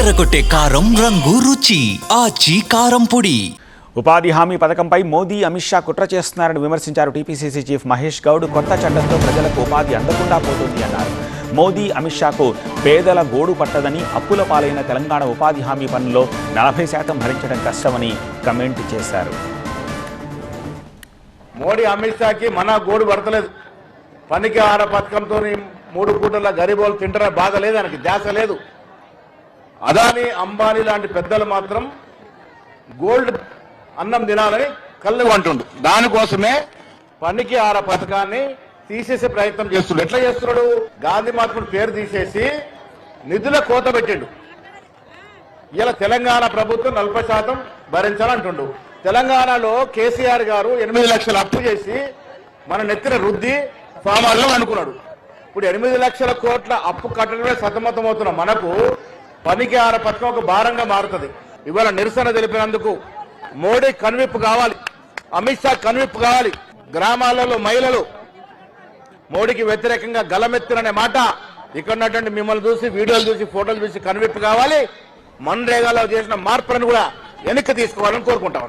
అదరగొట్టే కారం రంగు రుచి ఆచి కారం పొడి. ఉపాధి హామీ పథకంపై మోదీ అమిత్ షా కుట్ర చేస్తున్నారని విమర్శించారు టీపీసీసీ చీఫ్ మహేష్ గౌడ్. కొత్త చట్టంతో ప్రజలకు ఉపాధి అందకుండా పోతుంది అన్నారు. మోదీ అమిత్ షాకు పేదల గోడు పట్టదని, అప్పుల పాలైన తెలంగాణ ఉపాధి హామీ పనుల్లో 40% భరించడం కష్టమని కమెంట్ చేశారు. మోడీ అమిత్ షాకి మన గోడు పడతలేదు. పనికి ఆహార పథకంతో 3 పూటల గరీబోలు తింటారా బాధ లేదు, ఆయనకి ధ్యాస లేదు. అదానీ అంబానీ లాంటి పెద్దలు మాత్రం గోల్డ్ అన్నం తినాలని కళ్ళు అంటుండు. దానికోసమే పనికి ఆహార పథకాన్ని తీసేసే ప్రయత్నం చేస్తుండు. ఎట్లా చేస్తున్నాడు? గాంధీ మహాత్ముడు పేరు తీసేసి నిధుల కోత పెట్టిండు. ఇలా తెలంగాణ ప్రభుత్వం 40% భరించాలంటుండు. తెలంగాణలో కేసీఆర్ గారు 8 లక్షలు అప్పు చేసి మన నెత్తిన రుద్ది ఫామాల్లో అనుకున్నాడు. ఇప్పుడు 8 లక్షల కోట్ల అప్పు కట్టడమే సతమతమవుతున్న మనకు పనికి ఆహార పథకం ఒక భారంగా మారుతుంది. ఇవాళ నిరసన తెలిపినందుకు మోడీ కనువిప్పు కావాలి, అమిత్ షా కనువిప్పు కావాలి. గ్రామాలలో మహిళలు మోడీకి వ్యతిరేకంగా గలమెత్తుననే మాట ఇక్కడ ఉన్నటువంటి మిమ్మల్ని చూసి, వీడియోలు చూసి, ఫోటోలు చూసి కనువిప్పు కావాలి. మన్రేగాలో చేసిన మార్పులను కూడా వెనక్కి తీసుకోవాలని కోరుకుంటాం.